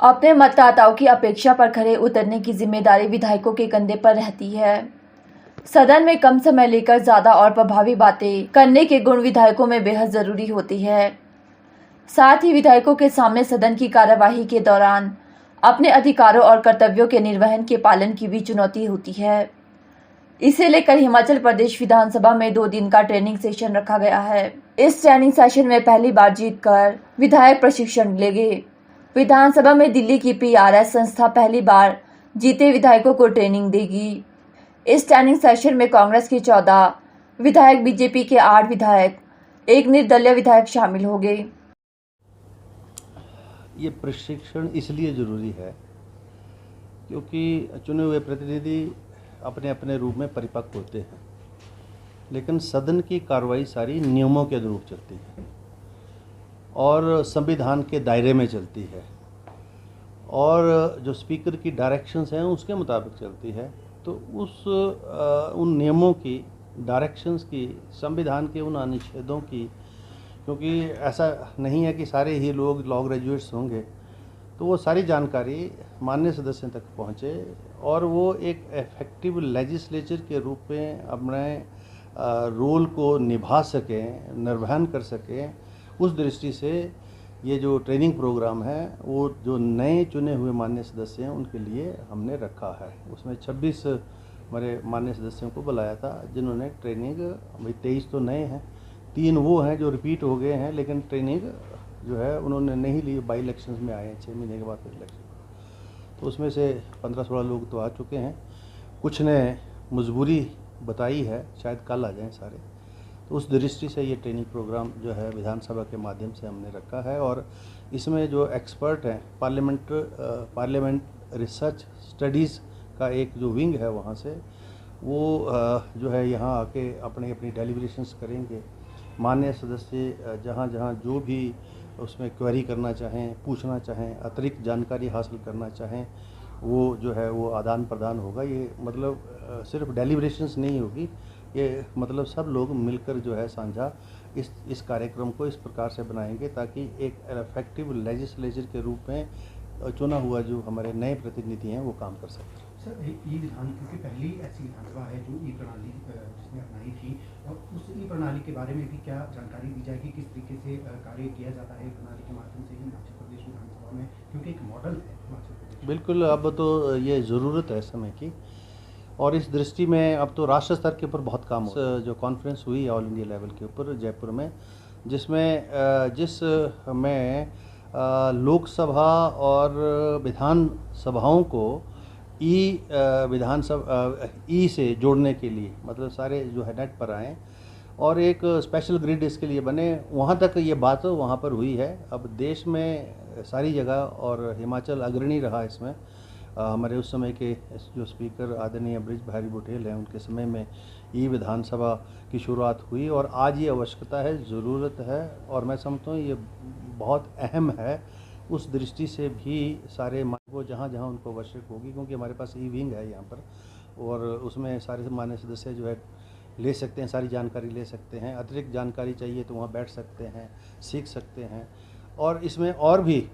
अपने मतदाताओं की अपेक्षा पर खरे उतरने की जिम्मेदारी विधायकों के कंधे पर रहती है। सदन में कम समय लेकर ज्यादा और प्रभावी बातें करने के गुण विधायकों में बेहद जरूरी होती है। साथ ही विधायकों के सामने सदन की कार्यवाही के दौरान अपने अधिकारों और कर्तव्यों के निर्वहन के पालन की भी चुनौती होती है। इसे लेकर हिमाचल प्रदेश विधानसभा में 2 दिन का ट्रेनिंग सेशन रखा गया है। इस ट्रेनिंग सेशन में पहली बार जीतकर विधायक प्रशिक्षण लेंगे। विधानसभा में दिल्ली की PRS संस्था पहली बार जीते विधायकों को ट्रेनिंग देगी। इस ट्रेनिंग सेशन में कांग्रेस के 14 विधायक, बीजेपी के 8 विधायक, एक निर्दलीय विधायक शामिल होंगे। ये प्रशिक्षण इसलिए ज़रूरी है क्योंकि चुने हुए प्रतिनिधि अपने अपने रूप में परिपक्व होते हैं, लेकिन सदन की कार्रवाई सारी नियमों के अनुरूप चलती है और संविधान के दायरे में चलती है और जो स्पीकर की डायरेक्शंस हैं उसके मुताबिक चलती है। तो उन नियमों की, डायरेक्शंस की, संविधान के उन अनुच्छेदों की, क्योंकि ऐसा नहीं है कि सारे ही लोग लॉ ग्रेजुएट्स होंगे, तो वो सारी जानकारी माननीय सदस्यों तक पहुँचे और वो एक इफेक्टिव लेजिस्लेचर के रूप में अपने रोल को निभा सकें, निर्वहन कर सकें। उस दृष्टि से ये जो ट्रेनिंग प्रोग्राम है वो जो नए चुने हुए माननीय सदस्य हैं उनके लिए हमने रखा है। उसमें 26 हमारे माननीय सदस्यों को बुलाया था जिन्होंने ट्रेनिंग, भाई 23 तो नए हैं, 3 वो हैं जो रिपीट हो गए हैं, लेकिन ट्रेनिंग जो है उन्होंने नहीं ली, बाई इलेक्शंस में आए हैं 6 महीने के बाद फिर इलेक्शन। तो उसमें से 15-16 लोग तो आ चुके हैं, कुछ ने मजबूरी बताई है, शायद कल आ जाएं सारे। तो उस दृष्टि से ये ट्रेनिंग प्रोग्राम जो है विधानसभा के माध्यम से हमने रखा है और इसमें जो एक्सपर्ट हैं, पार्लियामेंट रिसर्च स्टडीज़ का एक जो विंग है वहाँ से, वो जो है यहाँ आके अपनी अपनी डेलिब्रेशंस करेंगे। माननीय सदस्य जहाँ जहाँ जो भी उसमें क्वेरी करना चाहें, पूछना चाहें, अतिरिक्त जानकारी हासिल करना चाहें, वो जो है वो आदान प्रदान होगा। ये मतलब सिर्फ डेलिब्रेशंस नहीं होगी, ये मतलब सब लोग मिलकर जो है साझा इस कार्यक्रम को इस प्रकार से बनाएंगे ताकि एक इफेक्टिव लेजिस्लेचर के रूप में चुना हुआ जो हमारे नए प्रतिनिधि हैं वो काम कर सकते हैं। सर, ई विधान क्योंकि पहली ऐसी विधानसभा है जो ई प्रणाली जिसने अपनाई थी, और उस ई प्रणाली के बारे में भी क्या जानकारी दी जाएगी, किस तरीके से कार्य किया जाता है प्रणाली के माध्यम से हिमाचल प्रदेश विधानसभा में, क्योंकि एक मॉडल है हिमाचल प्रदेश। बिल्कुल, अब तो ये ज़रूरत है समय की और इस दृष्टि में अब तो राष्ट्र स्तर के ऊपर बहुत काम हो। जो कॉन्फ्रेंस हुई ऑल इंडिया लेवल के ऊपर जयपुर में, जिसमें लोकसभा और विधान सभाओं को ई से जोड़ने के लिए, मतलब सारे जो है नेट पर आएँ और एक स्पेशल ग्रिड इसके लिए बने। वहाँ तक ये बात वहाँ पर हुई है। अब देश में सारी जगह और हिमाचल अग्रणी रहा इसमें। हमारे उस समय के जो स्पीकर आदरणीय बृज बिहारी बघेल हैं, उनके समय में ई विधानसभा की शुरुआत हुई और आज ये आवश्यकता है, ज़रूरत है और मैं समझता हूँ ये बहुत अहम है। उस दृष्टि से भी सारे वो जहाँ जहाँ उनको आवश्यक होगी, क्योंकि हमारे पास ई विंग है यहाँ पर और उसमें सारे मान्य सदस्य जो है ले सकते हैं, सारी जानकारी ले सकते हैं। अतिरिक्त जानकारी चाहिए तो वहाँ बैठ सकते हैं, सीख सकते हैं और इसमें और भी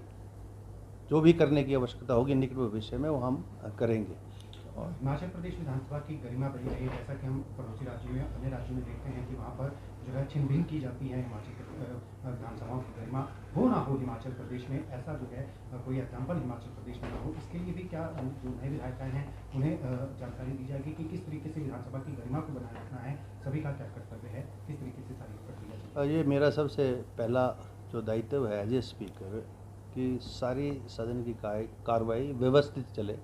जो भी करने की आवश्यकता होगी निकट भविष्य में वो हम करेंगे। और हिमाचल प्रदेश विधानसभा की गरिमा बनी रही, जैसा कि हम पड़ोसी राज्यों में, अन्य राज्यों में देखते हैं कि वहाँ पर जो है छिन भिन की जाती है हिमाचल विधानसभाओं की गरिमा हो ना हो हिमाचल प्रदेश में, ऐसा जो है कोई एग्जाम्पल हिमाचल प्रदेश में ना हो। इसके लिए भी क्या जो नए विधायक हैं उन्हें जानकारी दी जाएगी कि किस तरीके से विधानसभा की गरिमा को बनाए रखना है, सभी का क्या कर्तव्य है, किस तरीके से सारी प्रक्रिया। ये मेरा सबसे पहला जो दायित्व है एज ए स्पीकर कि सारी सदन की कार्रवाई व्यवस्थित चले,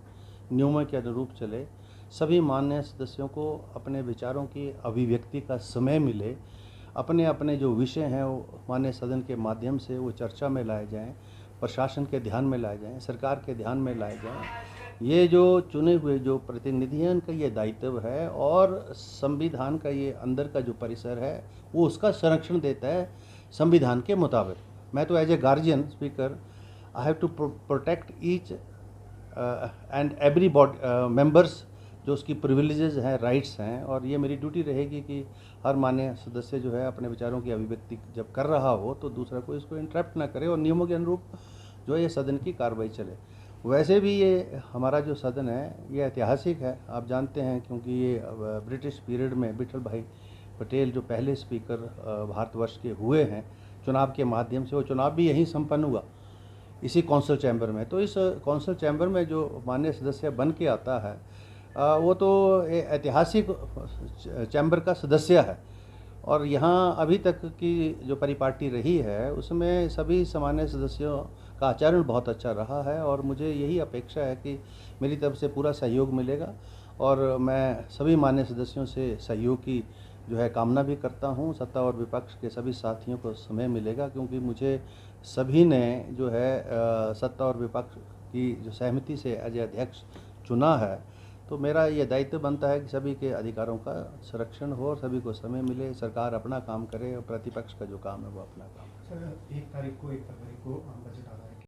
नियमों के अनुरूप चले, सभी माननीय सदस्यों को अपने विचारों की अभिव्यक्ति का समय मिले, अपने अपने जो विषय हैं वो माननीय सदन के माध्यम से वो चर्चा में लाए जाएं, प्रशासन के ध्यान में लाए जाएं, सरकार के ध्यान में लाए जाएं। ये जो चुने हुए जो प्रतिनिधि हैं उनका ये दायित्व है और संविधान का ये अंदर का जो परिसर है वो उसका संरक्षण देता है संविधान के मुताबिक। मैं तो as a guardian speaker I have to protect each and every members, जो उसकी प्रिविलेजेस हैं, राइट्स हैं, और ये मेरी ड्यूटी रहेगी कि हर माननीय सदस्य जो है अपने विचारों की अभिव्यक्ति जब कर रहा हो तो दूसरा को इसको इंटरप्ट ना करे और नियमों के अनुरूप जो है ये सदन की कार्रवाई चले। वैसे भी ये हमारा जो सदन है ये ऐतिहासिक है, आप जानते हैं, क्योंकि ये ब्रिटिश पीरियड में विठल भाई पटेल जो पहले स्पीकर भारतवर्ष के हुए हैं, चुनाव के माध्यम से, वो चुनाव भी यहीं संपन्न हुआ इसी कौंसल चैम्बर में। तो इस कौंसल चैम्बर में जो माननीय सदस्य बन के आता है वो तो ऐतिहासिक चैम्बर का सदस्य है। और यहाँ अभी तक की जो परिपाटी रही है उसमें सभी सामान्य सदस्यों का आचरण बहुत अच्छा रहा है, और मुझे यही अपेक्षा है कि मेरी तरफ से पूरा सहयोग मिलेगा, और मैं सभी मान्य सदस्यों से सहयोग की जो है कामना भी करता हूँ। सत्ता और विपक्ष के सभी साथियों को समय मिलेगा, क्योंकि मुझे सभी ने जो है सत्ता और विपक्ष की जो सहमति से एज अध्यक्ष चुना है। तो मेरा ये दायित्व बनता है कि सभी के अधिकारों का संरक्षण हो और सभी को समय मिले, सरकार अपना काम करे और प्रतिपक्ष का जो काम है वो अपना काम करे। सर 1 फरवरी को बजट आ रहा है।